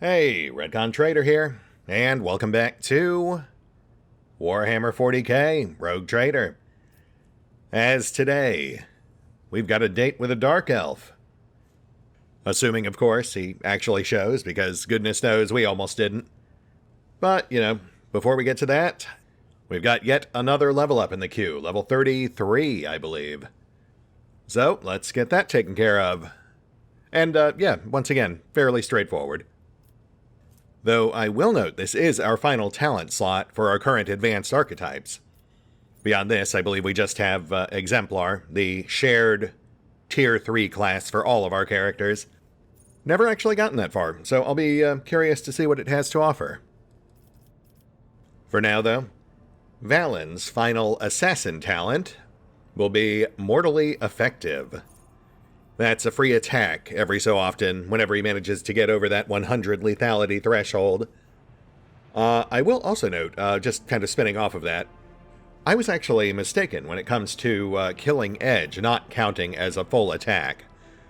Hey, RetconRaider here, and welcome back to Warhammer 40k, Rogue Trader. As today, we've got a date with a Dark Elf. Assuming, of course, he actually shows, because goodness knows we almost didn't. But, before we get to that, we've got yet another level up in the queue, level 33, I believe. So, let's get that taken care of. And, once again, fairly straightforward. Though I will note this is our final talent slot for our current advanced archetypes. Beyond this, I believe we just have Exemplar, the shared Tier 3 class for all of our characters. Never actually gotten that far, so I'll be curious to see what it has to offer. For now, though, Valin's final Assassin talent will be Mortally Effective. That's a free attack every so often, whenever he manages to get over that 100 lethality threshold. I will also note, just kind of spinning off of that, I was actually mistaken when it comes to killing Edge not counting as a full attack.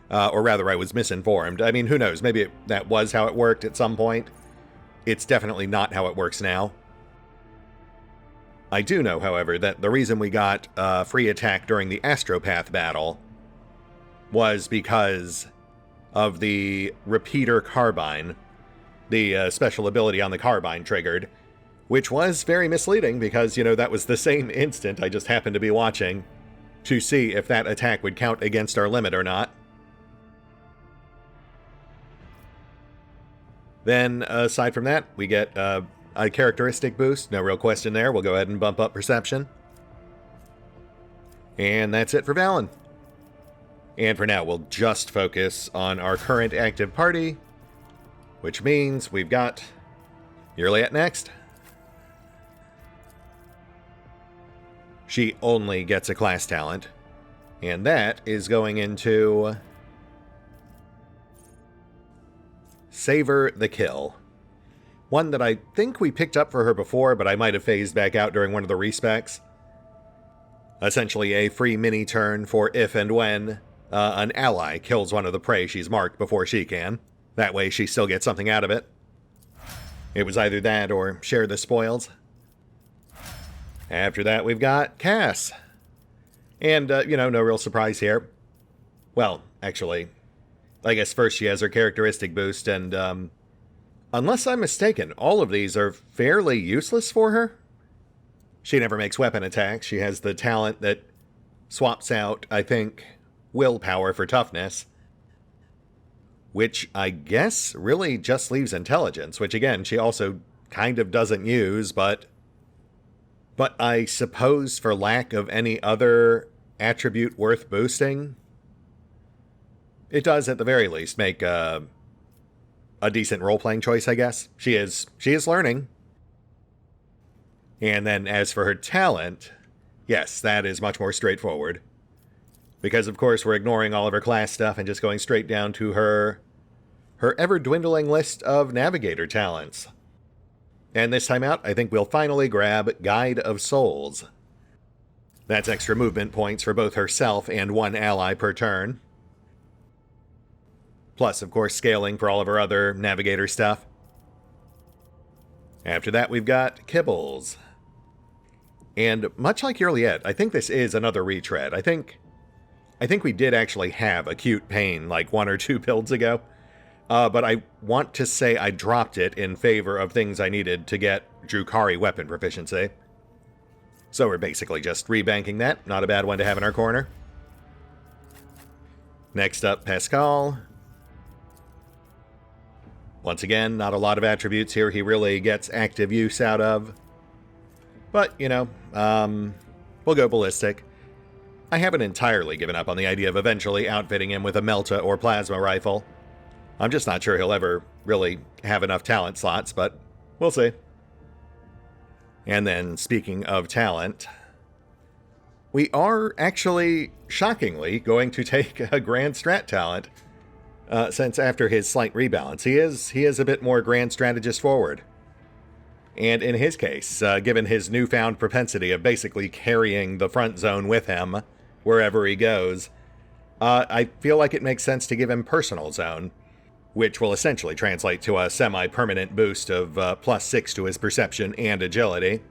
Or rather, I was misinformed. I mean, who knows, maybe that was how it worked at some point. It's definitely not how it works now. I do know, however, that the reason we got free attack during the Astropath battle was because of the Repeater Carbine, the special ability on the Carbine triggered, which was very misleading because, that was the same instant I just happened to be watching to see if that attack would count against our limit or not. Then, aside from that, we get a characteristic boost, no real question there. We'll go ahead and bump up Perception. And that's it for Valin. And for now, we'll just focus on our current active party, which means we've got Yurliet next. She only gets a class talent, and that is going into Savor the Kill. One that I think we picked up for her before, but I might have phased back out during one of the respecs. Essentially a free mini turn for if and when an ally kills one of the prey she's marked before she can. That way she still gets something out of it. It was either that or share the spoils. After that, we've got Cass. And, no real surprise here. Well, actually, I guess first she has her characteristic boost, and, unless I'm mistaken, all of these are fairly useless for her. She never makes weapon attacks. She has the talent that swaps out, I think, willpower for toughness, which I guess really just leaves intelligence, which again, she also kind of doesn't use, but I suppose for lack of any other attribute worth boosting, it does at the very least make a decent role-playing choice, I guess. She is learning. And then as for her talent, yes, that is much more straightforward. Because, of course, we're ignoring all of her class stuff and just going straight down to her ever-dwindling list of Navigator talents. And this time out, I think we'll finally grab Guide of Souls. That's extra movement points for both herself and one ally per turn. Plus, of course, scaling for all of her other Navigator stuff. After that, we've got Kibbles. And much like Yurliet, I think this is another retread. I think we did actually have Acute Pain like 1 or 2 builds ago, but I want to say I dropped it in favor of things I needed to get Drukhari weapon proficiency. So we're basically just rebanking that. Not a bad one to have in our corner. Next up, Pascal. Once again, not a lot of attributes here he really gets active use out of. But, we'll go ballistic. I haven't entirely given up on the idea of eventually outfitting him with a Melta or Plasma rifle. I'm just not sure he'll ever really have enough talent slots, but we'll see. And then, speaking of talent, we are actually, shockingly, going to take a Grand Strat talent, since after his slight rebalance, he is a bit more Grand Strategist forward. And in his case, given his newfound propensity of basically carrying the front zone with him wherever he goes, I feel like it makes sense to give him Personal Zone. which will essentially translate to a semi-permanent boost of +6 to his perception and agility.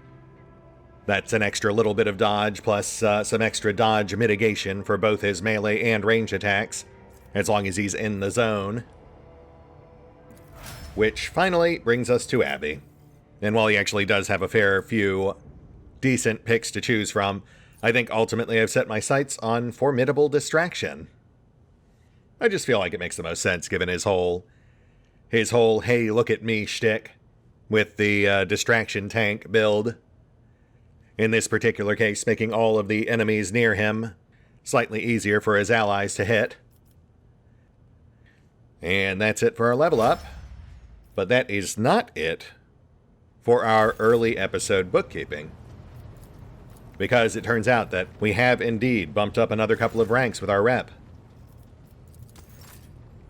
That's an extra little bit of dodge, plus some extra dodge mitigation for both his melee and range attacks, as long as he's in the zone. Which finally brings us to Abby. And while he actually does have a fair few decent picks to choose from, I think ultimately I've set my sights on Formidable Distraction. I just feel like it makes the most sense given his whole hey look at me shtick with the distraction tank build. In this particular case, making all of the enemies near him slightly easier for his allies to hit. And that's it for our level up. But that is not it for our early episode bookkeeping. Because it turns out that we have indeed bumped up another couple of ranks with our rep.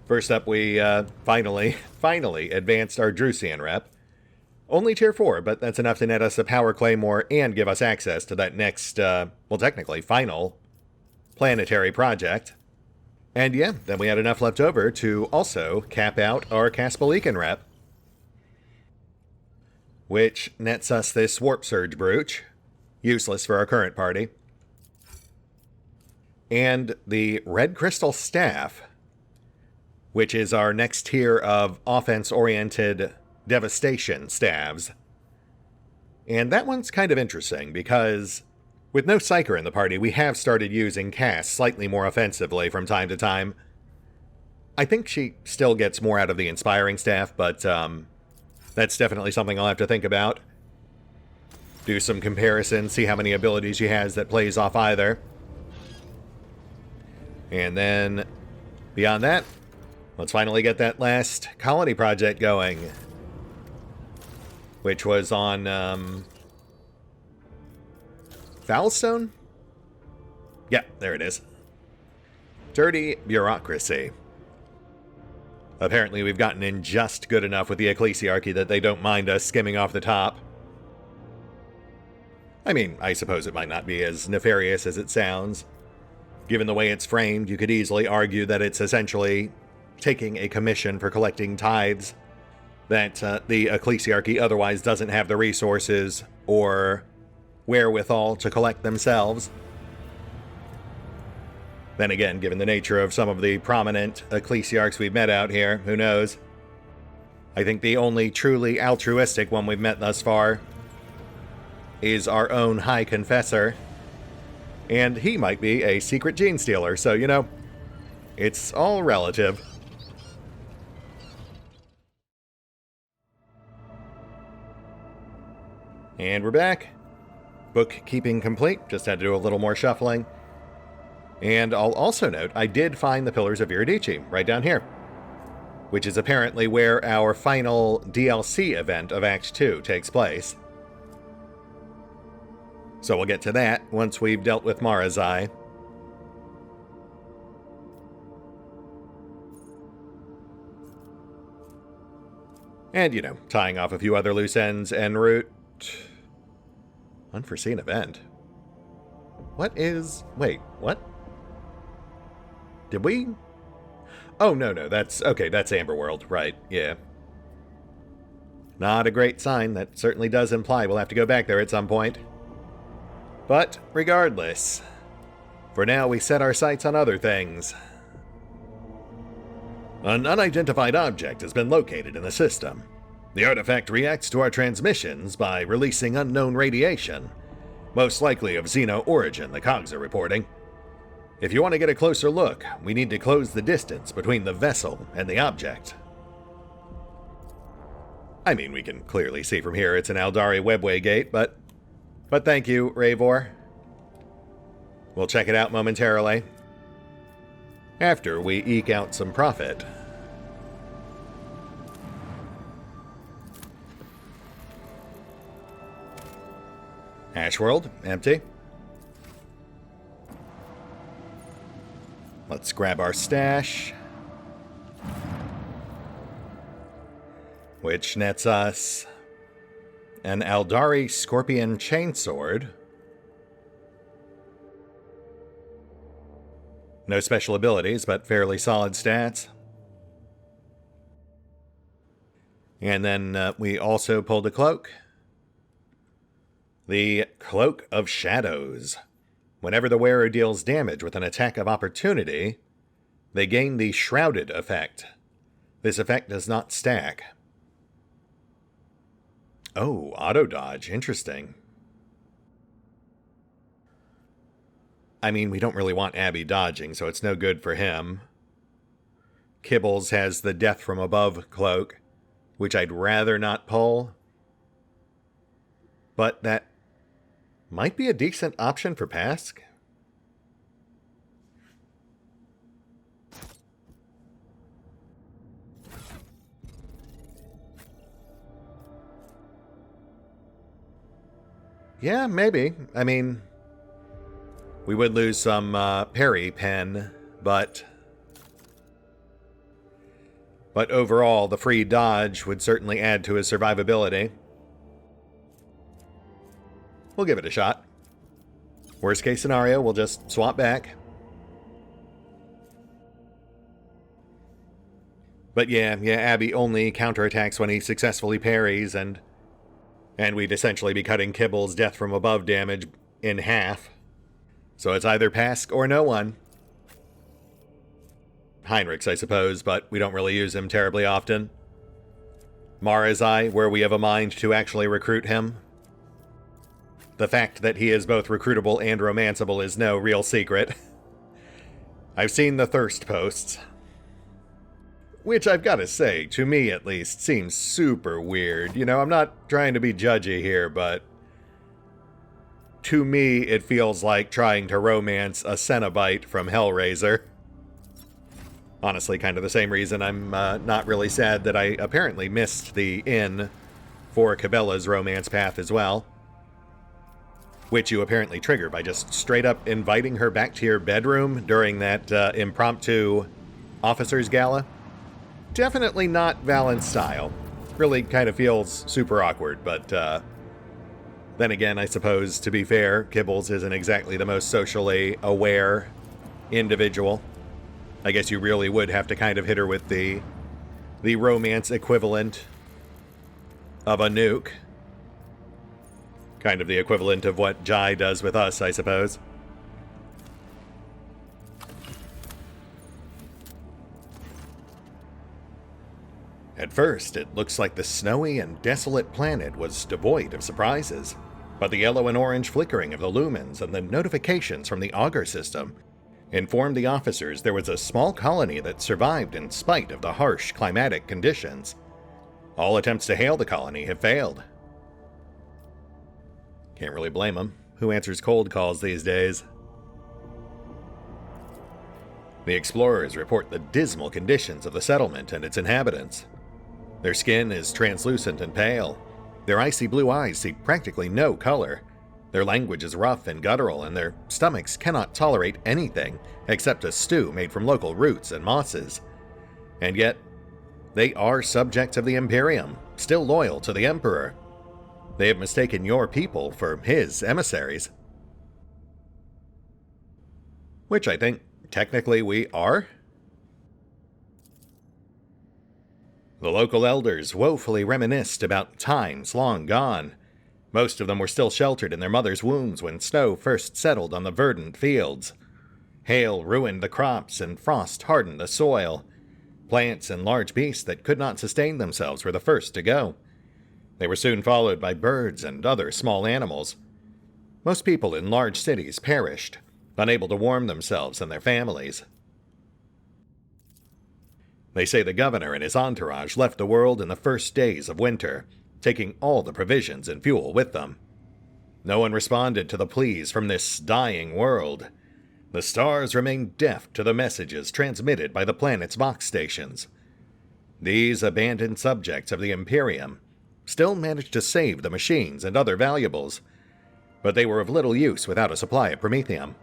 First up, we finally advanced our Drusian rep. Only tier 4, but that's enough to net us a power claymore and give us access to that next, well, technically final planetary project. And yeah, then we had enough left over to also cap out our Caspalican rep, which nets us this Warp Surge Brooch, useless for our current party, and the Red Crystal Staff, which is our next tier of offense-oriented devastation staves. And that one's kind of interesting because with no Psyker in the party, we have started using Cass slightly more offensively from time to time. I think she still gets more out of the Inspiring Staff, but that's definitely something I'll have to think about. Do some comparisons, see how many abilities she has that plays off either. And then, beyond that, let's finally get that last colony project going, which was on Foulstone? Yeah, there it is. Dirty Bureaucracy. Apparently we've gotten in just good enough with the Exsellsior that they don't mind us skimming off the top. I mean, I suppose it might not be as nefarious as it sounds. Given the way it's framed, you could easily argue that it's essentially taking a commission for collecting tithes that the Exsellsior otherwise doesn't have the resources or wherewithal to collect themselves. Then again, given the nature of some of the prominent Exsellsiors we've met out here, who knows? I think the only truly altruistic one we've met thus far is our own High Confessor. And he might be a secret gene stealer, so, you know, it's all relative. And we're back. Bookkeeping complete, just had to do a little more shuffling. And I'll also note, I did find the Pillars of Eurydice, right down here, which is apparently where our final DLC event of Act 2 takes place. So we'll get to that once we've dealt with Marazai. And, you know, tying off a few other loose ends en route. Unforeseen event. What is... Wait, what? Did we... Oh, no, that's... Okay, that's Amberworld, right, yeah. Not a great sign. That certainly does imply we'll have to go back there at some point. But, regardless, for now we set our sights on other things. An unidentified object has been located in the system. The artifact reacts to our transmissions by releasing unknown radiation, most likely of Xeno origin, the cogs are reporting. If you want to get a closer look, we need to close the distance between the vessel and the object. I mean, we can clearly see from here it's an Aeldari webway gate, but thank you, Ravor. We'll check it out momentarily, after we eke out some profit. Ashworld, empty. Let's grab our stash, which nets us an Aeldari Scorpion Chainsword. No special abilities, but fairly solid stats. And then we also pulled a cloak. The Cloak of Shadows. Whenever the wearer deals damage with an attack of opportunity, they gain the Shrouded effect. This effect does not stack. Oh, auto dodge. Interesting. I mean, we don't really want Abby dodging, so it's no good for him. Kibbles has the Death from Above cloak, which I'd rather not pull. But that might be a decent option for Pask. Yeah, maybe. I mean, we would lose some parry pen, but overall, the free dodge would certainly add to his survivability. We'll give it a shot. Worst case scenario, we'll just swap back. But yeah, Abby only counterattacks when he successfully parries, and we'd essentially be cutting Kibble's Death from Above damage in half. So it's either Pask or no one. Heinrichs, I suppose, but we don't really use him terribly often. Marazai, where we have a mind to actually recruit him. The fact that he is both recruitable and romanceable is no real secret. I've seen the thirst posts. Which I've got to say, to me at least, seems super weird. You know, I'm not trying to be judgy here, but to me it feels like trying to romance a Cenobite from Hellraiser. Honestly, kind of the same reason I'm not really sad that I apparently missed the inn for Cabela's romance path as well. Which you apparently trigger by just straight up inviting her back to your bedroom during that impromptu officers gala. Definitely not Valen's style. Really kind of feels super awkward, but then again, I suppose, to be fair, Kibbles isn't exactly the most socially aware individual. I guess you really would have to kind of hit her with the romance equivalent of a nuke. Kind of the equivalent of what Jai does with us, I suppose. At first, it looks like the snowy and desolate planet was devoid of surprises, but the yellow and orange flickering of the lumens and the notifications from the auger system informed the officers there was a small colony that survived in spite of the harsh climatic conditions. All attempts to hail the colony have failed. Can't really blame them. Who answers cold calls these days? The explorers report the dismal conditions of the settlement and its inhabitants. Their skin is translucent and pale. Their icy blue eyes see practically no color. Their language is rough and guttural, and their stomachs cannot tolerate anything except a stew made from local roots and mosses. And yet, they are subjects of the Imperium, still loyal to the Emperor. They have mistaken your people for his emissaries. Which I think, technically, we are. The local elders woefully reminisced about times long gone. Most of them were still sheltered in their mothers' wombs when snow first settled on the verdant fields. Hail ruined the crops and frost hardened the soil. Plants and large beasts that could not sustain themselves were the first to go. They were soon followed by birds and other small animals. Most people in large cities perished, unable to warm themselves and their families. They say the governor and his entourage left the world in the first days of winter, taking all the provisions and fuel with them. No one responded to the pleas from this dying world. The stars remained deaf to the messages transmitted by the planet's box stations. These abandoned subjects of the Imperium still managed to save the machines and other valuables, but they were of little use without a supply of promethium.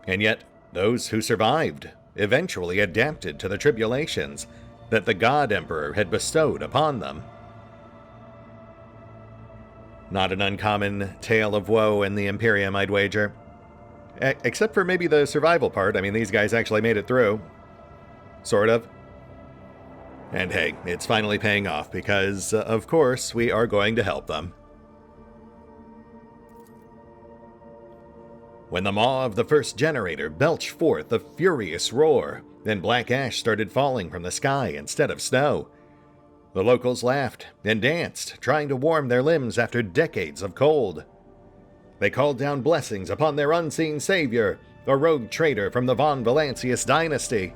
And yet, those who survived eventually adapted to the tribulations that the God Emperor had bestowed upon them. Not an uncommon tale of woe in the Imperium, I'd wager. Except for maybe the survival part. I mean, these guys actually made it through. Sort of. And hey, it's finally paying off because, of course, we are going to help them. When the maw of the first generator belched forth a furious roar, then black ash started falling from the sky instead of snow. The locals laughed and danced, trying to warm their limbs after decades of cold. They called down blessings upon their unseen savior, a rogue trader from the von Valancius dynasty,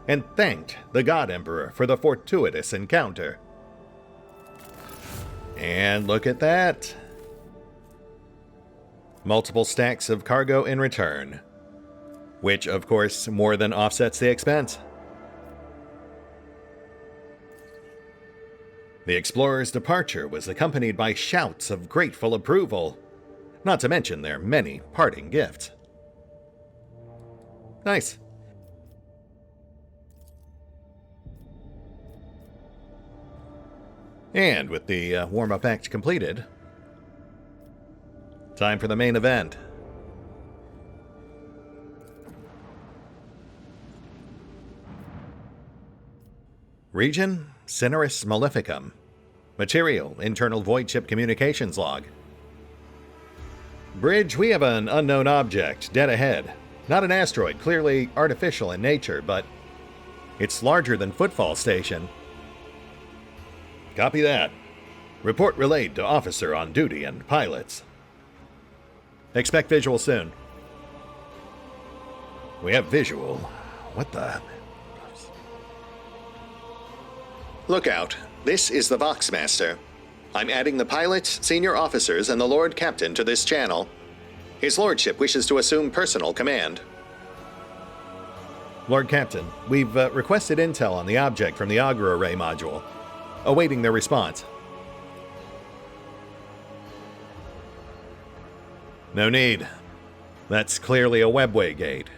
and thanked the God Emperor for the fortuitous encounter. And look at that! Multiple stacks of cargo in return, which, of course, more than offsets the expense. The explorer's departure was accompanied by shouts of grateful approval, not to mention their many parting gifts. Nice. And with the warm-up act completed, time for the main event. Region, Cineris Maleficum. Material, internal void chip communications log. Bridge, we have an unknown object dead ahead. Not an asteroid, clearly artificial in nature, but it's larger than Footfall Station. Copy that. Report relayed to officer on duty and pilots. Expect visual soon. We have visual. What the? Look out. This is the Voxmaster. I'm adding the pilots, senior officers, and the Lord Captain to this channel. His Lordship wishes to assume personal command. Lord Captain, we've requested intel on the object from the Augur Array module. Awaiting their response. No need. That's clearly a webway gate.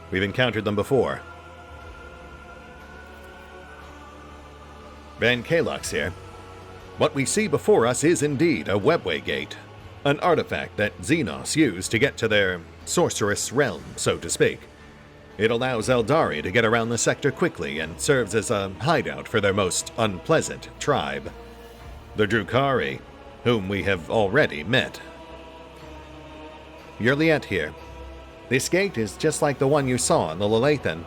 We've encountered them before. Van Kalux here. What we see before us is indeed a webway gate, an artifact that Xenos used to get to their sorceress realm, so to speak. It allows Eldari to get around the sector quickly and serves as a hideout for their most unpleasant tribe, the Drukhari, whom we have already met. Yurliet here. This gate is just like the one you saw on the Lelathan.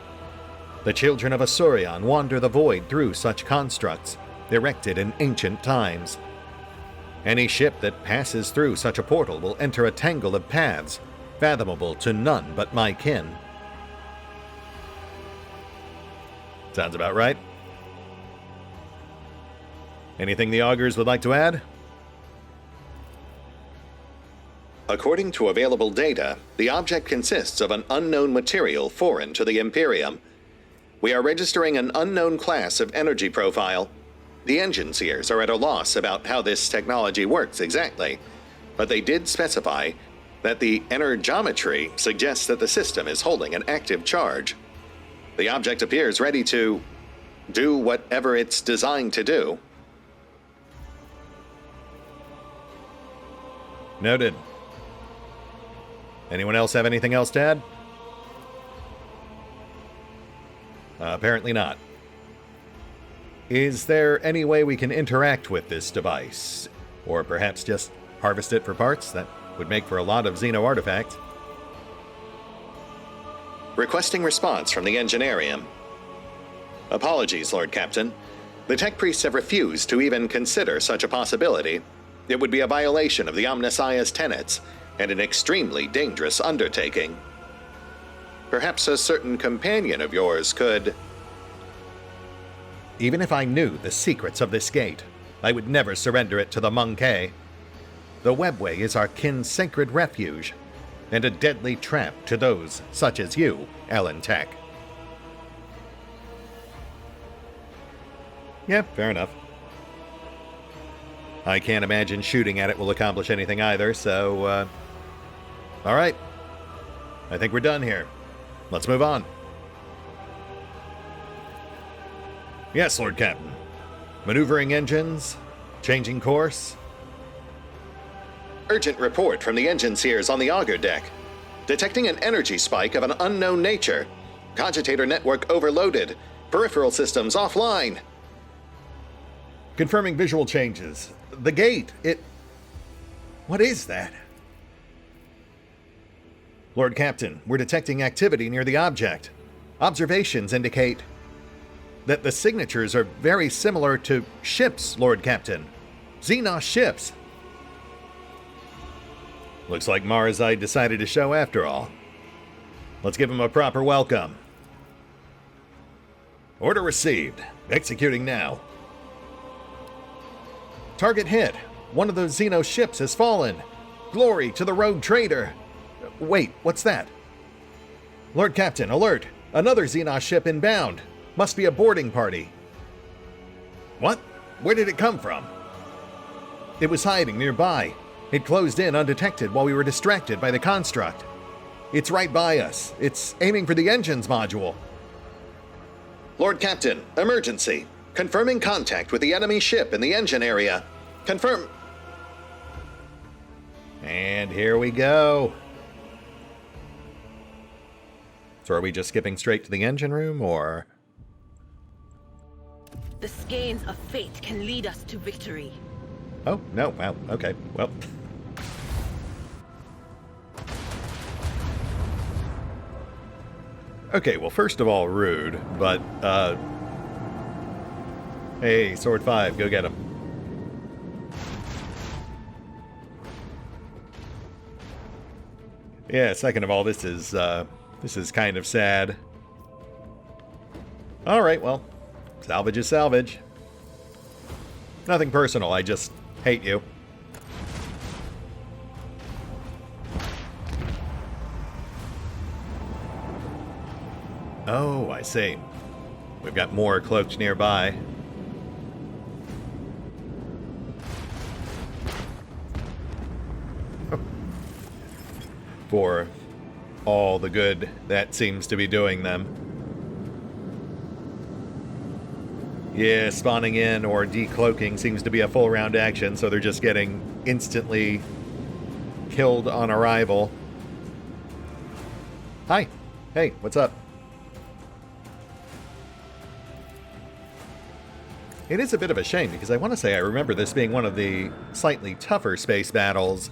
The children of Asuryan wander the void through such constructs, erected in ancient times. Any ship that passes through such a portal will enter a tangle of paths, fathomable to none but my kin. Sounds about right. Anything the Augurs would like to add? According to available data, the object consists of an unknown material foreign to the Imperium. We are registering an unknown class of energy profile. The engine seers are at a loss about how this technology works exactly, but they did specify that the energometry suggests that the system is holding an active charge. The object appears ready to do whatever it's designed to do. Noted. Anyone else have anything else to add? Apparently not. Is there any way we can interact with this device? Or perhaps just harvest it for parts? That would make for a lot of Xeno artifacts. Requesting response from the Engineerium. Apologies, Lord Captain. The tech priests have refused to even consider such a possibility. It would be a violation of the Omnissiah's tenets, and an extremely dangerous undertaking. Perhaps a certain companion of yours could... Even if I knew the secrets of this gate, I would never surrender it to the Monkey. The webway is our kin's sacred refuge, and a deadly trap to those such as you, Alan Tech. Yeah, fair enough. I can't imagine shooting at it will accomplish anything either, so, all right. I think we're done here. Let's move on. Yes, Lord Captain. Maneuvering engines, changing course. Urgent report from the engine seers on the auger deck. Detecting an energy spike of an unknown nature. Cogitator network overloaded. Peripheral systems offline. Confirming visual changes. The gate, What is that? Lord Captain, we're detecting activity near the object. Observations indicate that the signatures are very similar to ships, Lord Captain. Xenos ships. Looks like Marzite decided to show after all. Let's give him a proper welcome. Order received. Executing now. Target hit. One of those Xenos ships has fallen. Glory to the rogue trader. Wait, what's that? Lord Captain, alert. Another Xenos ship inbound. Must be a boarding party. What? Where did it come from? It was hiding nearby. It closed in undetected while we were distracted by the construct. It's right by us. It's aiming for the engines module. Lord Captain, emergency. Confirming contact with the enemy ship in the engine area. Confirm. And here we go. So are we just skipping straight to the engine room, or? The skeins of fate can lead us to victory. Oh, no. Wow. Okay. Well. Okay, well, first of all, rude, but, hey, Sword 5, go get him. Yeah, second of all, this is kind of sad. Alright, well, salvage is salvage. Nothing personal, I just hate you. Oh, I see. We've got more cloaked nearby. For all the good that seems to be doing them. Yeah, spawning in or decloaking seems to be a full round action, so they're just getting instantly killed on arrival. Hi. Hey, what's up? It is a bit of a shame, because I want to say I remember this being one of the slightly tougher space battles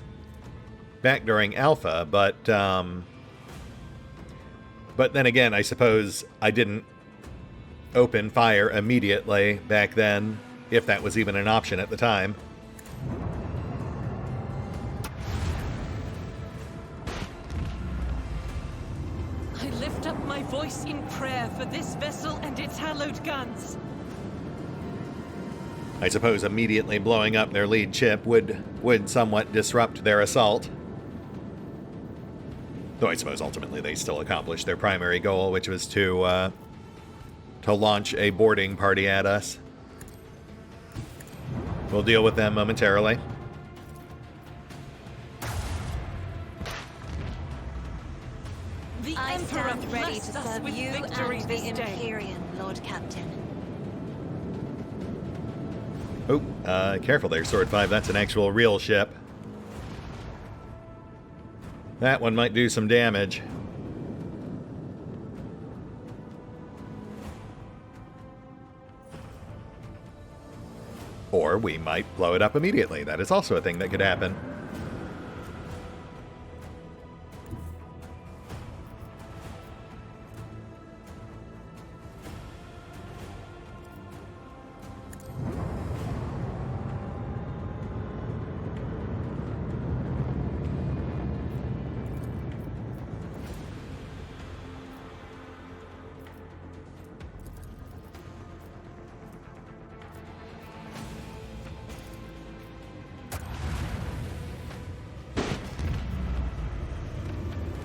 back during Alpha, but then again, I suppose I didn't open fire immediately back then, if that was even an option at the time. I lift up my voice in prayer for this vessel and its hallowed guns. I suppose immediately blowing up their lead ship would somewhat disrupt their assault. Though I suppose ultimately they still accomplished their primary goal, which was to launch a boarding party at us. We'll deal with them momentarily. The I Emperor stand ready to blessed us serve with you victory and this the day. Imperium, Lord Captain. Oh, careful there, Sword 5. That's an actual real ship. That one might do some damage. Or we might blow it up immediately. That is also a thing that could happen.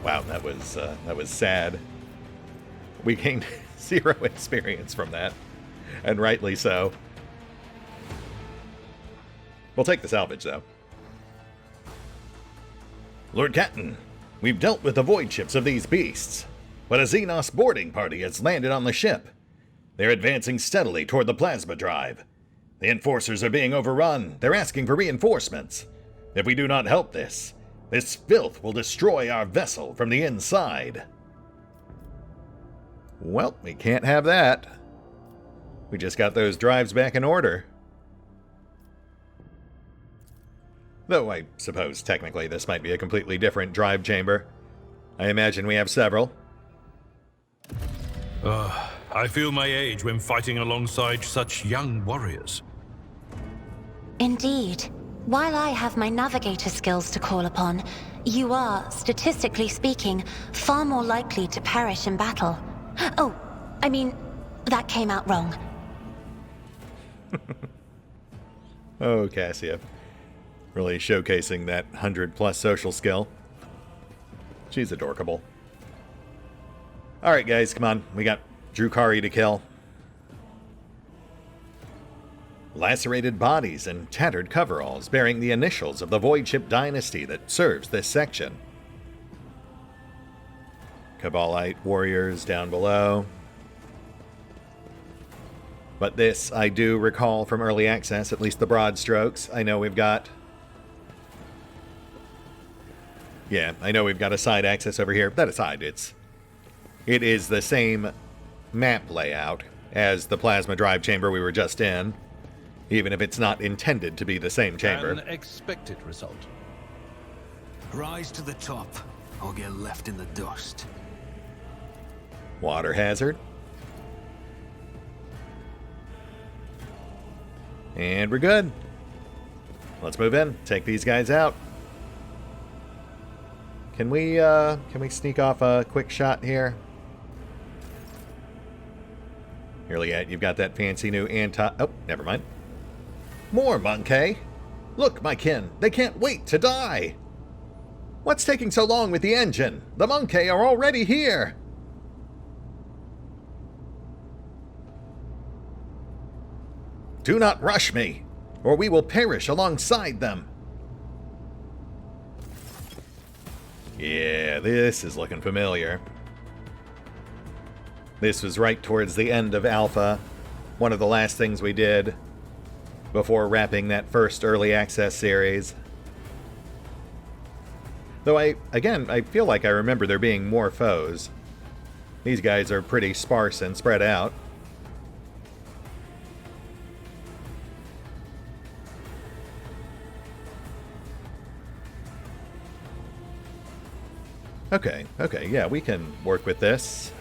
Wow, that was sad. We gained 0 experience from that, and rightly so. We'll take the salvage, though. Lord Captain, we've dealt with the void ships of these beasts, but a Xenos boarding party has landed on the ship. They're advancing steadily toward the plasma drive. The enforcers are being overrun. They're asking for reinforcements. If we do not help this filth will destroy our vessel from the inside. Well, we can't have that. We just got those drives back in order. Though I suppose technically this might be a completely different drive chamber. I imagine we have several. I feel my age when fighting alongside such young warriors. Indeed. While I have my navigator skills to call upon, you are, statistically speaking, far more likely to perish in battle. Oh, I mean, that came out wrong. Oh, Cassia. Really showcasing that 100+ social skill. She's adorkable. Alright guys, come on. We got Drukhari to kill. Lacerated bodies and tattered coveralls bearing the initials of the Voidship dynasty that serves this section. Cabalite warriors down below. But this, I do recall from early access, at least the broad strokes. I know we've got... Yeah, I know we've got a side access over here. That aside, it is the same map layout as the plasma drive chamber we were just in, even if it's not intended to be the same chamber. An expected result. Rise to the top, or get left in the dust. Water hazard. And we're good. Let's move in. Take these guys out. Can we sneak off a quick shot here? Here, yet you've got that fancy new anti... Oh, never mind. More monkey. Look, my kin, they can't wait to die. What's taking so long with the engine? The monkey are already here. Do not rush me, or we will perish alongside them. Yeah, this is looking familiar. This was right towards the end of Alpha, one of the last things we did before wrapping that first early access series. Though I feel like I remember there being more foes. These guys are pretty sparse and spread out. Okay, yeah, we can work with this.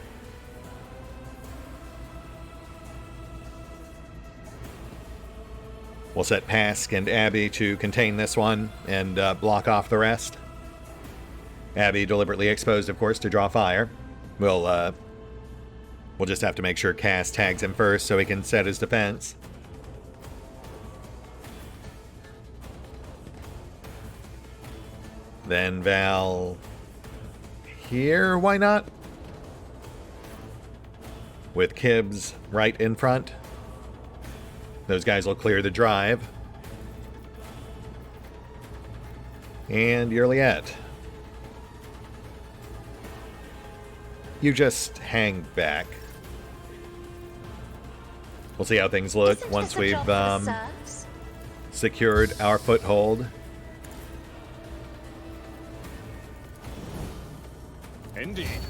We'll set Pask and Abby to contain this one and block off the rest. Abby deliberately exposed, of course, to draw fire. We'll just have to make sure Cass tags him first so he can set his defense. Then Val... here, why not? With Kibbs right in front. Those guys will clear the drive. And Yurliette. You just hang back. We'll see how things look once we've secured our foothold. Indeed.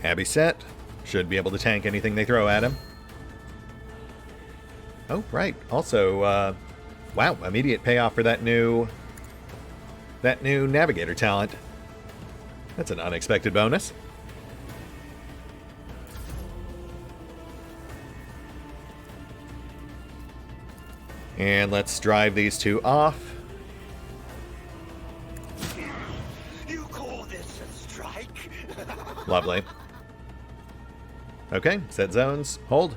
Abby set. Should be able to tank anything they throw at him. Oh, right. Also, wow, immediate payoff for that new navigator talent. That's an unexpected bonus. And let's drive these two off. You call this a strike? Lovely. Okay, set zones. Hold.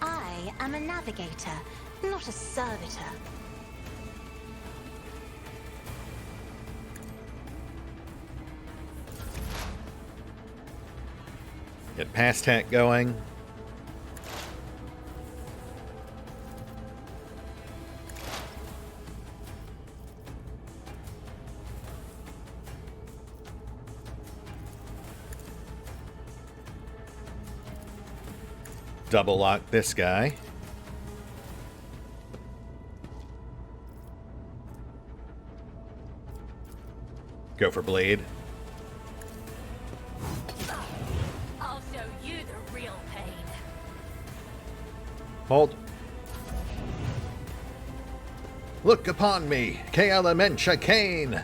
I am a navigator, not a servitor. Get past tech going. Double lock this guy. Go for bleed. I'll show you the real pain. Hold. Look upon me, killerMinnow Kane.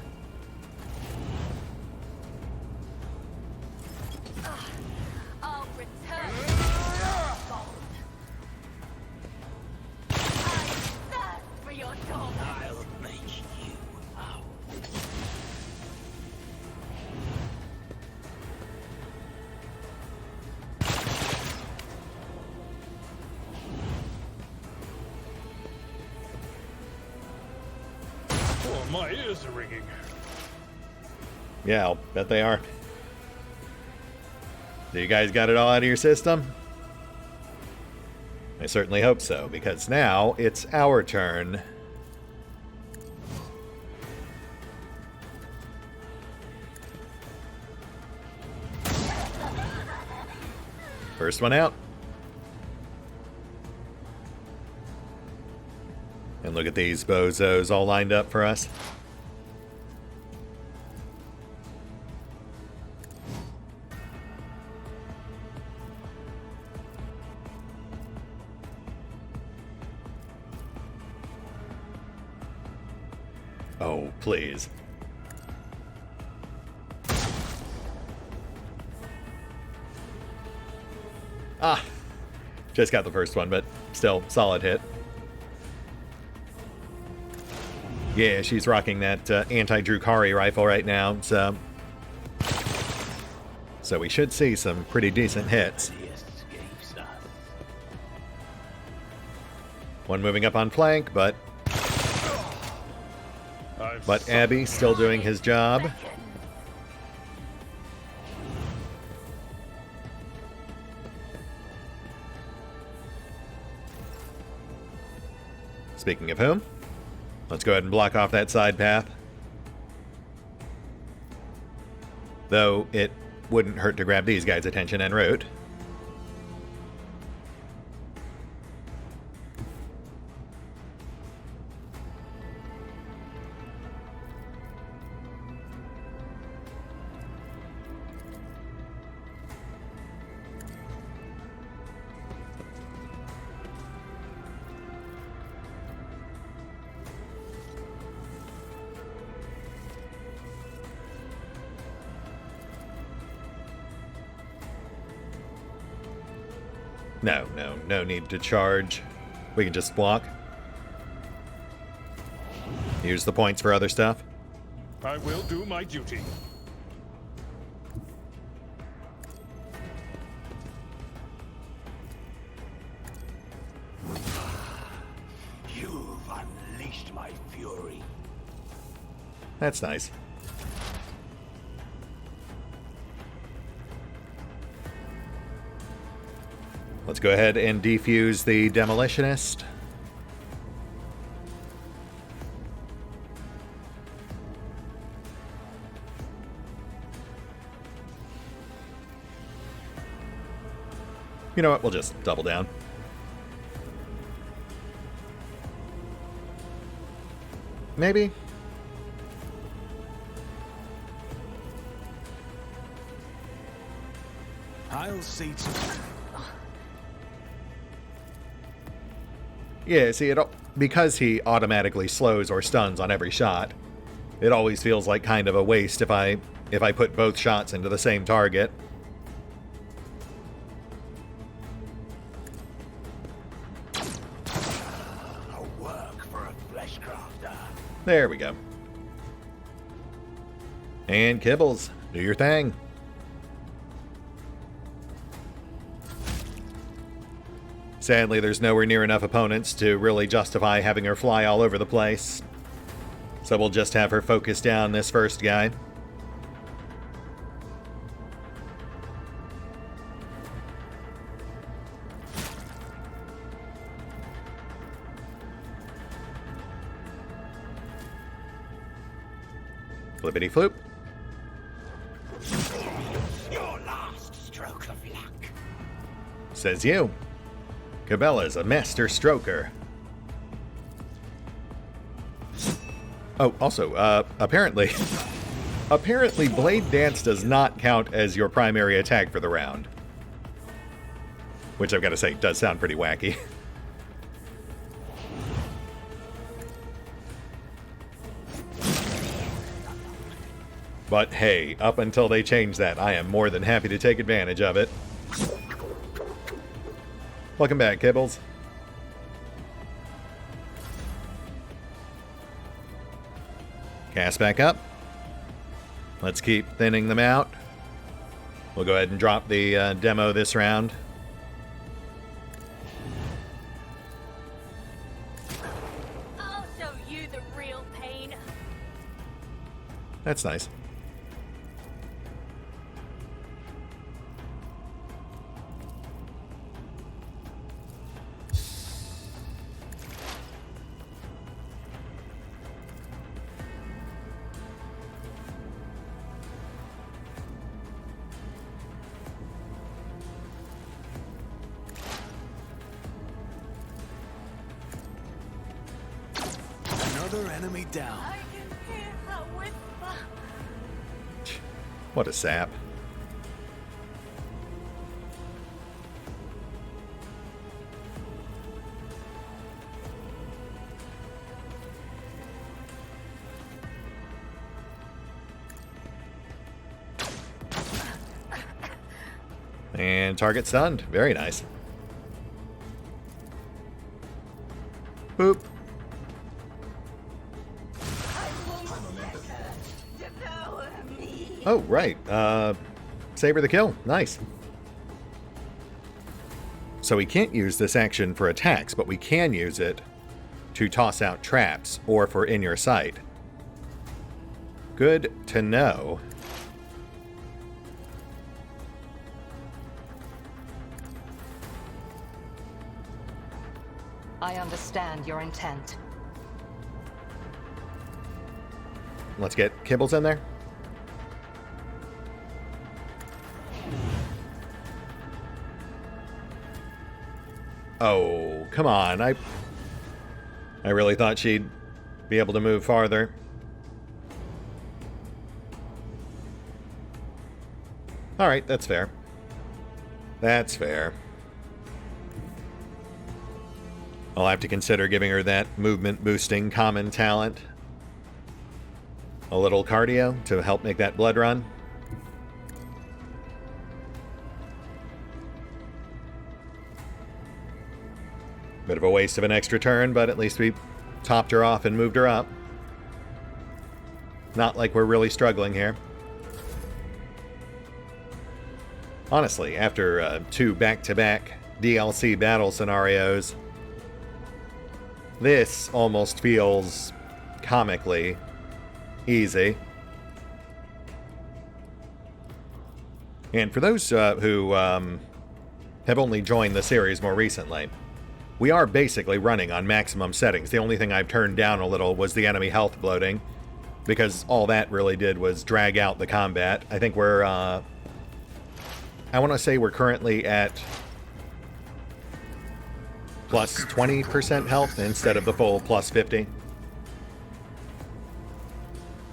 I'll return to gold. I thirst for your dog. I'll make you out. Oh, my ears are ringing. Yeah, I'll bet they are. So you guys got it all out of your system? I certainly hope so, because now it's our turn. First one out. And look at these bozos all lined up for us. Oh, please. Ah, just got the first one, but still, solid hit. Yeah, she's rocking that anti-Drukhari rifle right now, so we should see some pretty decent hits. One moving up on flank, but Abby still doing his job. Speaking of whom, let's go ahead and block off that side path. Though it wouldn't hurt to grab these guys' attention en route. No need to charge. We can just block. Use the points for other stuff. I will do my duty. You've unleashed my fury. That's nice. Let's go ahead and defuse the Demolitionist. You know what? We'll just double down. Maybe? I'll see to it. Yeah, see, because he automatically slows or stuns on every shot, it always feels like kind of a waste if I put both shots into the same target. A work for a flesh crafter. There we go. And Kibbles, do your thing. Sadly, there's nowhere near enough opponents to really justify having her fly all over the place. So we'll just have her focus down this first guy. Flippity floop. Your last stroke of luck. Says you. Cabela's a master stroker. Oh, also, apparently, Apparently, Blade Dance does not count as your primary attack for the round. Which I've got to say, does sound pretty wacky. But hey, up until they change that, I am more than happy to take advantage of it. Welcome back, Kibbles. Cast back up. Let's keep thinning them out. We'll go ahead and drop the demo this round. I'll show you the real pain. That's nice. Another enemy down. I can hear her whisper. What a sap. And target stunned. Very nice. Boop. Oh, right. Saber the kill. Nice. So we can't use this action for attacks, but we can use it to toss out traps or for in your sight. Good to know. I understand your intent. Let's get Kibbles in there. Oh, come on. I really thought she'd be able to move farther. All right, that's fair. That's fair. I'll have to consider giving her that movement-boosting common talent. A little cardio to help make that blood run. Bit of a waste of an extra turn, but at least we topped her off and moved her up. Not like we're really struggling here. Honestly, after 2 back-to-back DLC battle scenarios, this almost feels comically easy. And for those who have only joined the series more recently, we are basically running on maximum settings. The only thing I've turned down a little was the enemy health bloating, because all that really did was drag out the combat. I think we're, I want to say we're currently at plus 20% health instead of the full plus 50.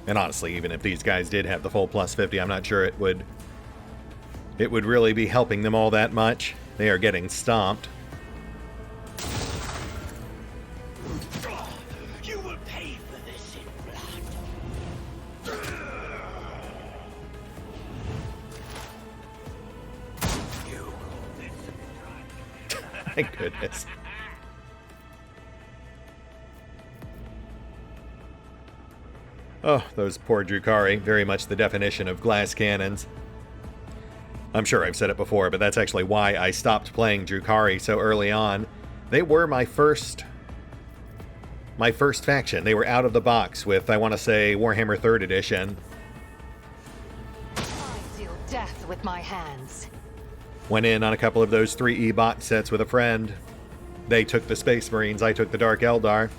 And honestly, even if these guys did have the full plus 50, I'm not sure it would really be helping them all that much. They are getting stomped. You will pay for this in blood. You will Thank goodness. Oh, those poor Drukhari. Very much the definition of glass cannons. I'm sure I've said it before, but that's actually why I stopped playing Drukhari so early on. They were my first faction. They were out of the box with, I want to say, Warhammer 3rd Edition. I seal death with my hands. Went in on a couple of those 3E box sets with a friend. They took the Space Marines, I took the Dark Eldar.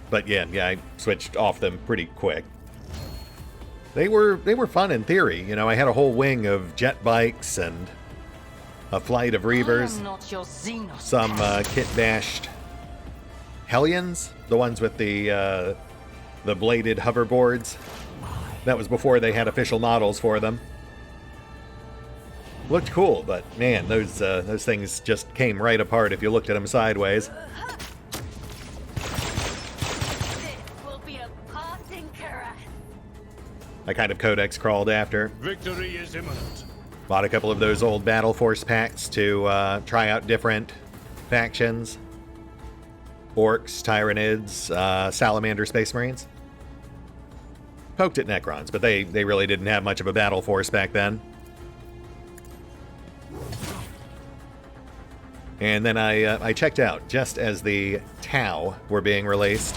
But yeah, I switched off them pretty quick. They were fun in theory. You know, I had a whole wing of jet bikes and a flight of Reavers. I am not your Xenos Some pest. kit-bashed Hellions, the ones with the bladed hoverboards. That was before they had official models for them. Looked cool, but man, those things just came right apart if you looked at them sideways. This will be a passing caress. I kind of codex crawled after. Victory is imminent. Bought a couple of those old Battle Force packs to try out different factions. Orcs, Tyranids, Salamander Space Marines. Poked at Necrons, but they really didn't have much of a Battle Force back then. And then I checked out just as the Tau were being released.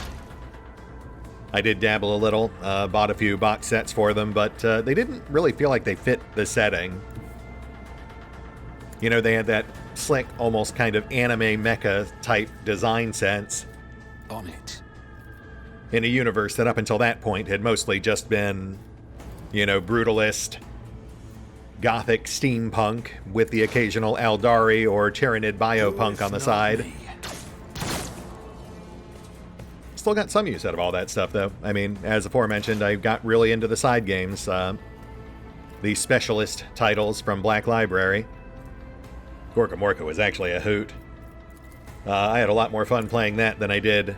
I did dabble a little, bought a few box sets for them, but they didn't really feel like they fit the setting. You know, they had that slick, almost kind of anime mecha type design sense. On it. In a universe that up until that point had mostly just been, you know, brutalist, gothic steampunk with the occasional Eldari or Tyranid biopunk on the side. Still got some use out of all that stuff, though. I mean, as aforementioned, I got really into the side games. The specialist titles from Black Library. Gorka Morka was actually a hoot. I had a lot more fun playing that than I did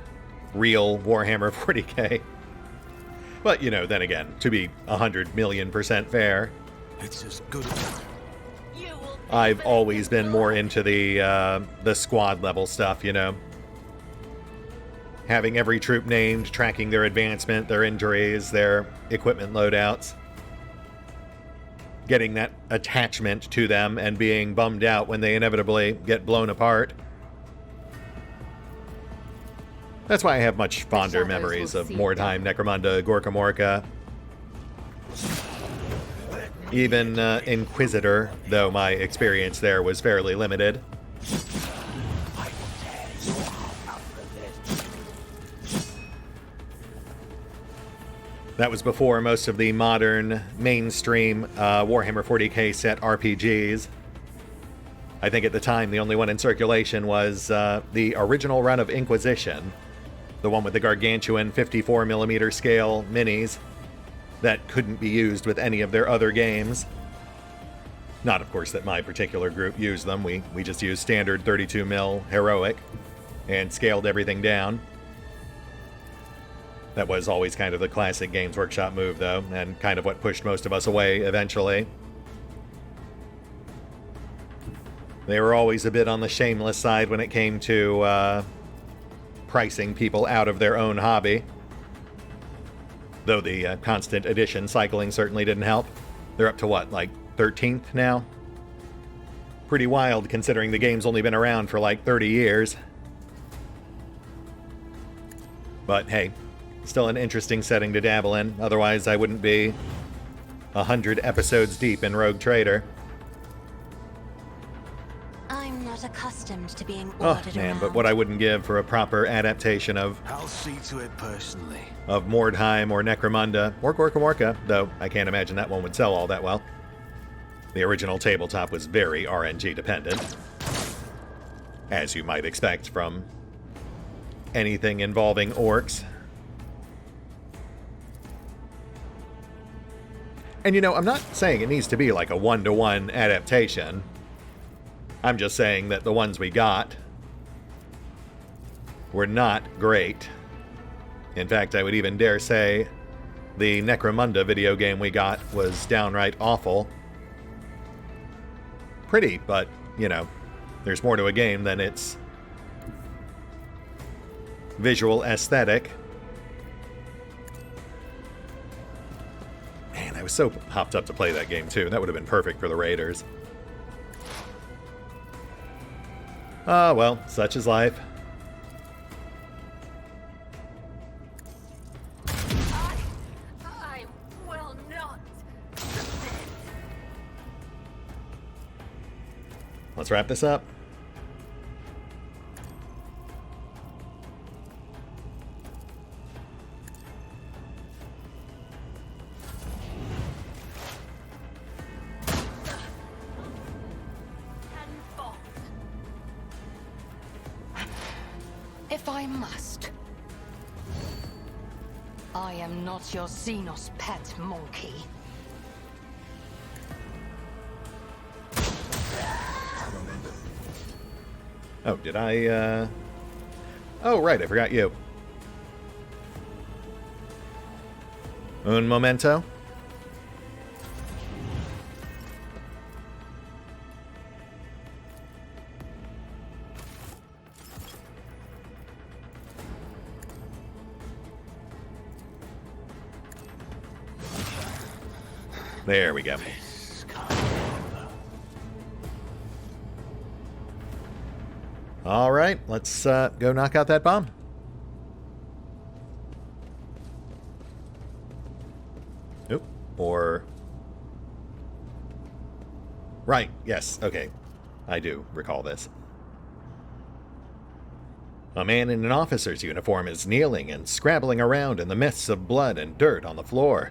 real Warhammer 40k. But, you know, then again, to be 100,000,000% fair, It's as good as... I've always been more into the squad level stuff, you know. Having every troop named, tracking their advancement, their injuries, their equipment loadouts. Getting that attachment to them and being bummed out when they inevitably get blown apart. That's why I have much fonder memories of Mordheim, Necromunda, Gorka Morka. Even Inquisitor, though my experience there was fairly limited. That was before most of the modern, mainstream Warhammer 40k set RPGs. I think at the time the only one in circulation was the original run of Inquisition, the one with the gargantuan 54mm scale minis that couldn't be used with any of their other games. Not, of course, that my particular group used them. We just used standard 32mm heroic and scaled everything down. That was always kind of the classic Games Workshop move, though, and kind of what pushed most of us away eventually. They were always a bit on the shameless side when it came to pricing people out of their own hobby. Though the constant edition cycling certainly didn't help. They're up to what, like 13th now? Pretty wild considering the game's only been around for like 30 years. But hey, still an interesting setting to dabble in. Otherwise, I wouldn't be 100 episodes deep in Rogue Trader. I'm not accustomed to being Oh ordered man, around. but what I wouldn't give for a proper adaptation of I'll see to it personally. Mordheim or Necromunda or Gorka Morka, though I can't imagine that one would sell all that well. The original tabletop was very RNG dependent, as you might expect from anything involving orcs. And you know, I'm not saying it needs to be like a one-to-one adaptation. I'm just saying that the ones we got were not great. In fact, I would even dare say the Necromunda video game we got was downright awful. Pretty, but, you know, there's more to a game than its visual aesthetic. Man, I was so hopped up to play that game, too. That would have been perfect for the Raiders. Ah, well, such is life. I will not. Let's wrap this up. If I must, I am not your Xenos pet monkey. Oh, did I, Oh, right, I forgot you. Un momento. There we go. All right, let's go knock out that bomb. Oop, or... Right, yes, okay. I do recall this. A man in an officer's uniform is kneeling and scrabbling around in the mists of blood and dirt on the floor.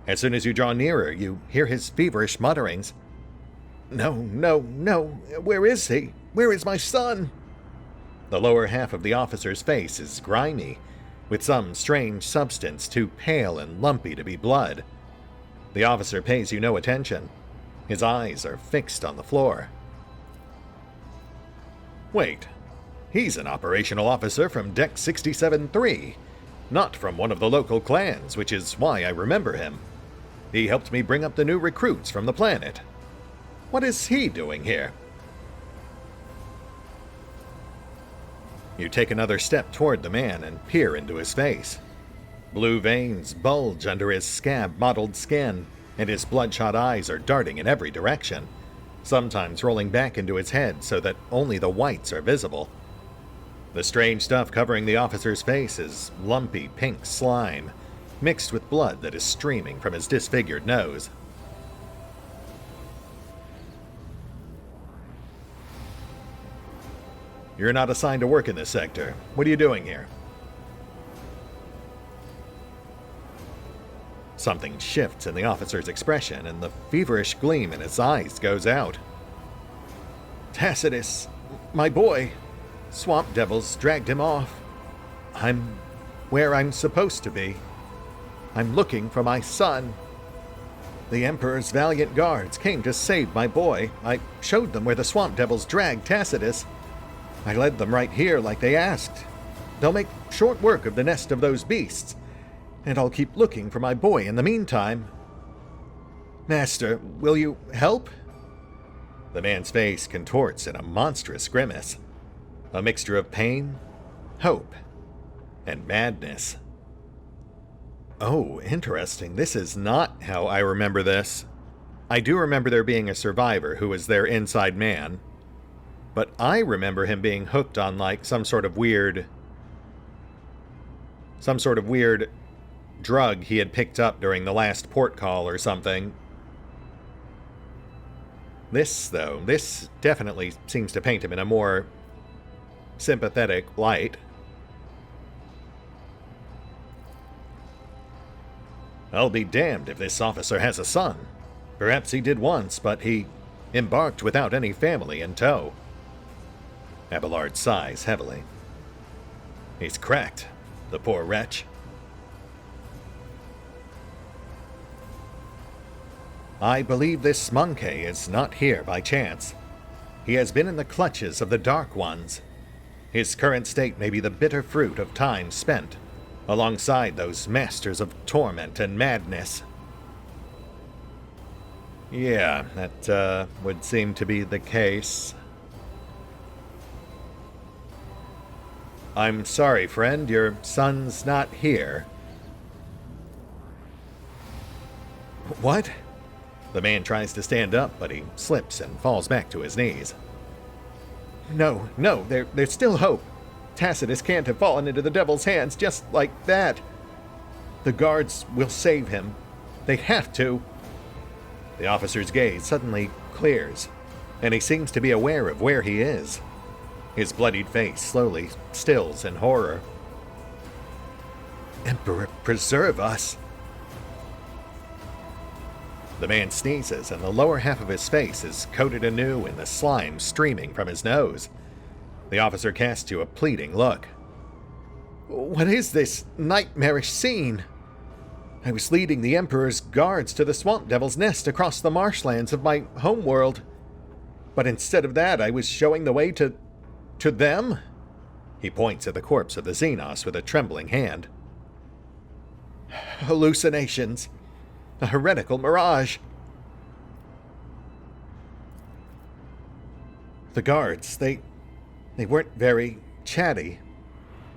As soon as you draw nearer, you hear his feverish mutterings. No, no, no, where is he? Where is my son? The lower half of the officer's face is grimy, with some strange substance too pale and lumpy to be blood. The officer pays you no attention. His eyes are fixed on the floor. Wait, he's an operational officer from Deck 67-3, not from one of the local clans, which is why I remember him. He helped me bring up the new recruits from the planet. What is he doing here? You take another step toward the man and peer into his face. Blue veins bulge under his scab-mottled skin, and his bloodshot eyes are darting in every direction, sometimes rolling back into his head so that only the whites are visible. The strange stuff covering the officer's face is lumpy pink slime, mixed with blood that is streaming from his disfigured nose. You're not assigned to work in this sector. What are you doing here? Something shifts in the officer's expression, and the feverish gleam in his eyes goes out. Tacitus, my boy. Swamp devils dragged him off. I'm where I'm supposed to be. I'm looking for my son. The Emperor's valiant guards came to save my boy. I showed them where the swamp devils dragged Tacitus. I led them right here like they asked. They'll make short work of the nest of those beasts, and I'll keep looking for my boy in the meantime. Master, will you help? The man's face contorts in a monstrous grimace. A mixture of pain, hope, and madness. Oh, interesting. This is not how I remember this. I do remember there being a survivor who was their inside man, but I remember him being hooked on like some sort of weird drug he had picked up during the last port call or something. This definitely seems to paint him in a more sympathetic light. I'll be damned if this officer has a son. Perhaps he did once, but he embarked without any family in tow. Abelard sighs heavily. He's cracked, the poor wretch. I believe this monkey is not here by chance. He has been in the clutches of the Dark Ones. His current state may be the bitter fruit of time spent alongside those masters of torment and madness. Yeah, that would seem to be the case. I'm sorry, friend, your son's not here. What? The man tries to stand up, but he slips and falls back to his knees. No, there's still hope. Tacitus can't have fallen into the devil's hands just like that. The guards will save him. They have to. The officer's gaze suddenly clears, and he seems to be aware of where he is. His bloodied face slowly stills in horror. Emperor, preserve us. The man sneezes, and the lower half of his face is coated anew in the slime streaming from his nose. The officer casts you a pleading look. What is this nightmarish scene? I was leading the Emperor's guards to the Swamp Devil's nest across the marshlands of my homeworld. But instead of that, I was showing the way to them? He points at the corpse of the Xenos with a trembling hand. Hallucinations. A heretical mirage. The guards, they weren't very chatty.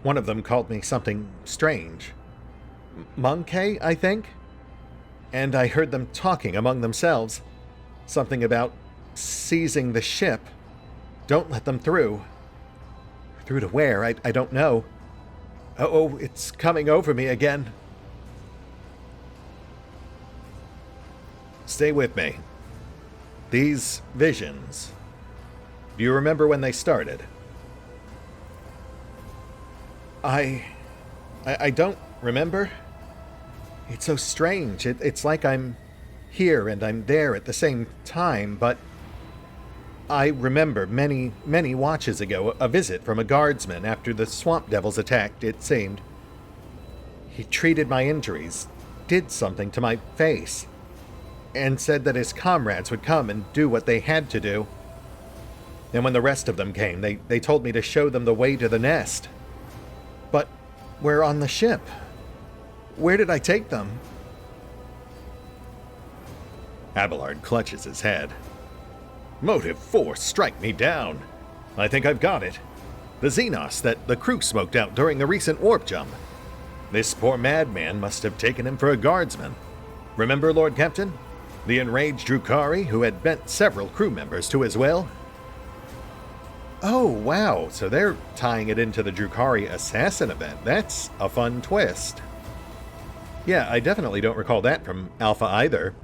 One of them called me something strange. Monkey, I think? And I heard them talking among themselves. Something about seizing the ship. Don't let them through. Through to where? I don't know. Oh, it's coming over me again. Stay with me. These visions. Do you remember when they started? I don't remember. It's so strange. It's like I'm here and I'm there at the same time, but I remember many, many watches ago a visit from a guardsman after the Swamp Devils attacked, it seemed. He treated my injuries, did something to my face, and said that his comrades would come and do what they had to do. And when the rest of them came, they told me to show them the way to the nest. But we're on the ship. Where did I take them? Abelard clutches his head. Motive 4, strike me down. I think I've got it. The Xenos that the crew smoked out during the recent warp jump. This poor madman must have taken him for a guardsman. Remember, Lord Captain? The enraged Drukhari who had bent several crew members to his will? Oh, wow, so they're tying it into the Drukhari assassin event. That's a fun twist. Yeah, I definitely don't recall that from Alpha either.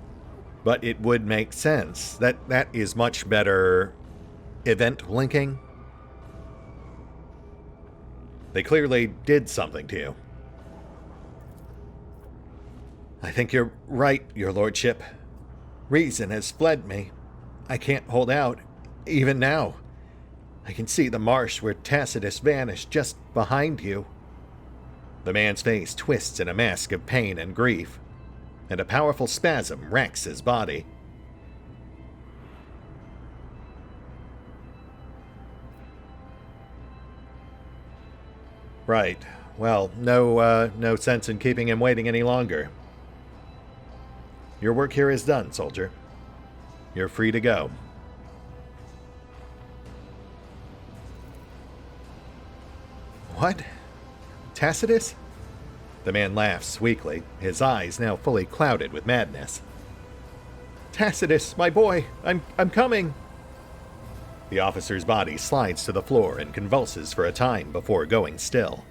But it would make sense. That is much better event linking. They clearly did something to you. I think you're right, your lordship. Reason has fled me. I can't hold out, even now. I can see the marsh where Tacitus vanished just behind you. The man's face twists in a mask of pain and grief, and a powerful spasm racks his body. Right. Well, no sense in keeping him waiting any longer. Your work here is done, soldier. You're free to go. What? Tacitus? The man laughs weakly, his eyes now fully clouded with madness. Tacitus, my boy, I'm coming! The officer's body slides to the floor and convulses for a time before going still.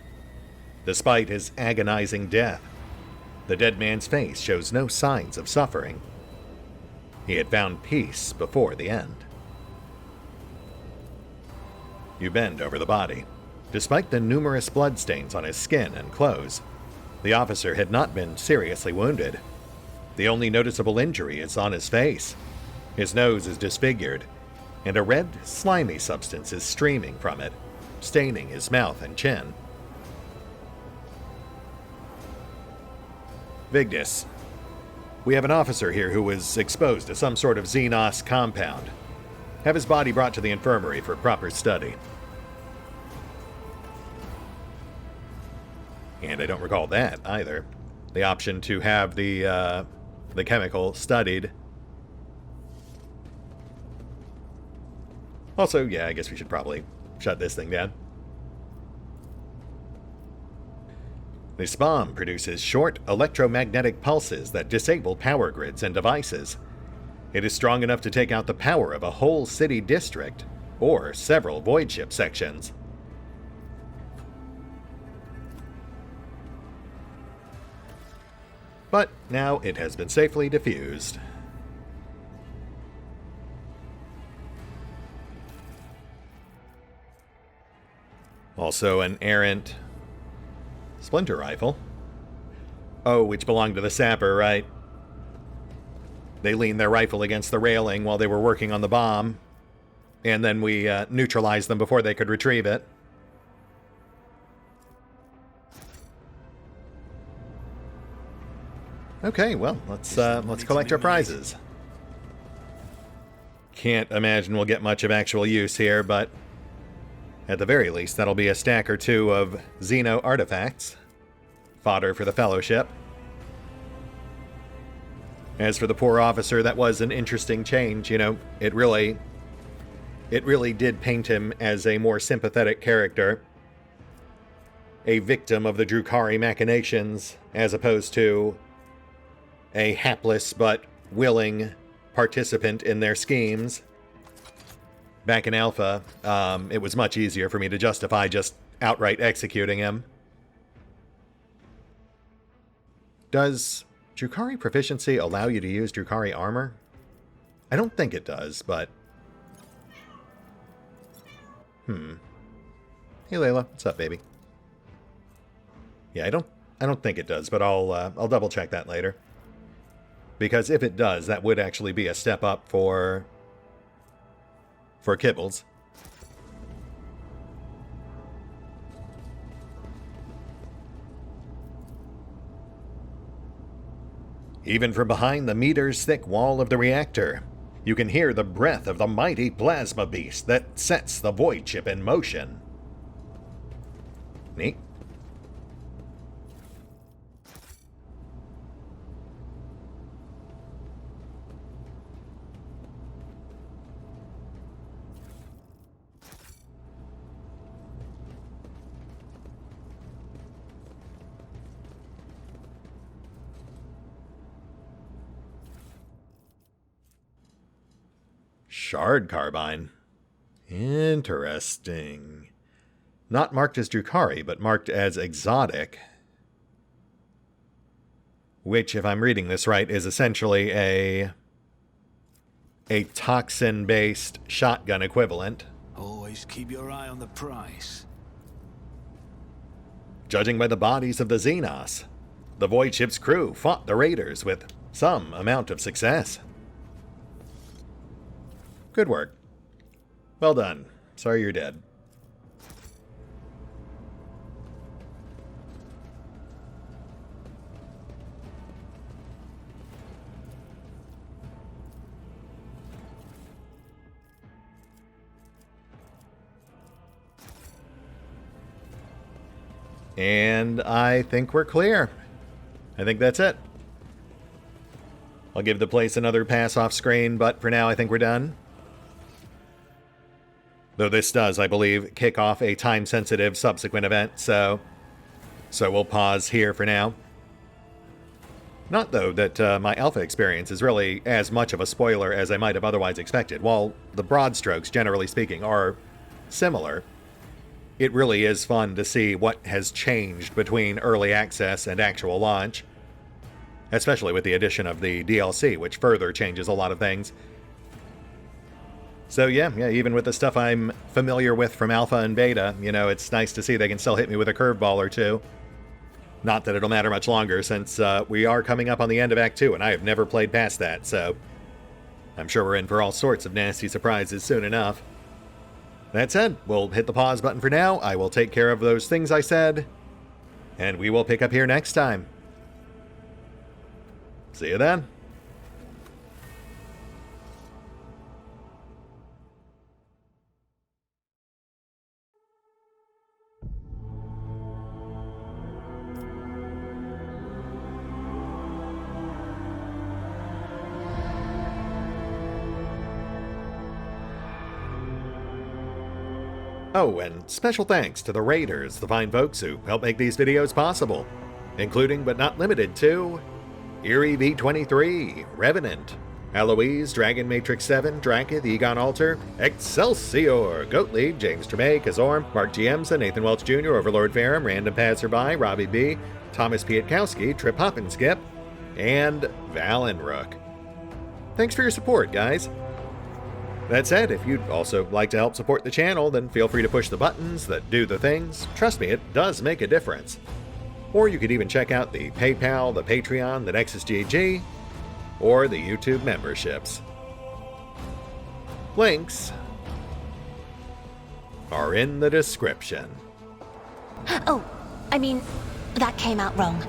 Despite his agonizing death, the dead man's face shows no signs of suffering. He had found peace before the end. You bend over the body. Despite the numerous bloodstains on his skin and clothes, the officer had not been seriously wounded. The only noticeable injury is on his face. His nose is disfigured, and a red, slimy substance is streaming from it, staining his mouth and chin. Vigdis, we have an officer here who was exposed to some sort of Xenos compound. Have his body brought to the infirmary for proper study. And I don't recall that either. The option to have the chemical studied. Also, yeah, I guess we should probably shut this thing down. This bomb produces short electromagnetic pulses that disable power grids and devices. It is strong enough to take out the power of a whole city district, or several void ship sections. But now it has been safely defused. Also an errant splinter rifle. Oh, which belonged to the sapper, right? They leaned their rifle against the railing while they were working on the bomb, and then we neutralized them before they could retrieve it. Okay, well, let's collect our prizes. Can't imagine we'll get much of actual use here, but at the very least, that'll be a stack or two of Xeno artifacts. Fodder for the Fellowship. As for the poor officer, that was an interesting change, you know. It really did paint him as a more sympathetic character. A victim of the Drukhari machinations, as opposed to a hapless but willing participant in their schemes. Back in Alpha, it was much easier for me to justify just outright executing him. Does Drukhari proficiency allow you to use Drukhari armor? I don't think it does, but... Hey Layla, what's up, baby? Yeah, I don't think it does, but I'll double check that later. Because if it does, that would actually be a step up for Kibbles. Even from behind the meters-thick wall of the reactor, you can hear the breath of the mighty plasma beast that sets the void chip in motion. Neat. Shard carbine. Interesting. Not marked as Drukhari, but marked as exotic. Which, if I'm reading this right, is essentially a toxin-based shotgun equivalent. Always keep your eye on the price. Judging by the bodies of the Xenos, the Void Ship's crew fought the Raiders with some amount of success. Good work. Well done. Sorry you're dead. And I think we're clear. I think that's it. I'll give the place another pass off screen, but for now I think we're done. Though this does, I believe, kick off a time-sensitive subsequent event, so we'll pause here for now. Not, though, that my alpha experience is really as much of a spoiler as I might have otherwise expected. While the broad strokes, generally speaking, are similar, it really is fun to see what has changed between early access and actual launch, especially with the addition of the DLC, which further changes a lot of things. So yeah, even with the stuff I'm familiar with from Alpha and Beta, you know, it's nice to see they can still hit me with a curveball or two. Not that it'll matter much longer, since we are coming up on the end of Act 2, and I have never played past that, so I'm sure we're in for all sorts of nasty surprises soon enough. That said, we'll hit the pause button for now. I will take care of those things I said, and we will pick up here next time. See you then. Oh, and special thanks to the Raiders, the fine folks who help make these videos possible, including but not limited to Eerie V23, Revenant, Alois, Dragon Matrix 7, Drakiith, EgonAlter, Exsellsior, Gottlieb, James Trimmier, Kazorm, Mark Giemza, Nathan Welch Jr., OverlordPherom, RandomPassrby, RobbyB, Tomasz Piątkowski, Triphoppenskip, and Valinrook. Thanks for your support, guys. That said, if you'd also like to help support the channel, then feel free to push the buttons that do the things. Trust me, it does make a difference. Or you could even check out the PayPal, the Patreon, the Nexus GG, or the YouTube memberships. Links are in the description. Oh, I mean, that came out wrong.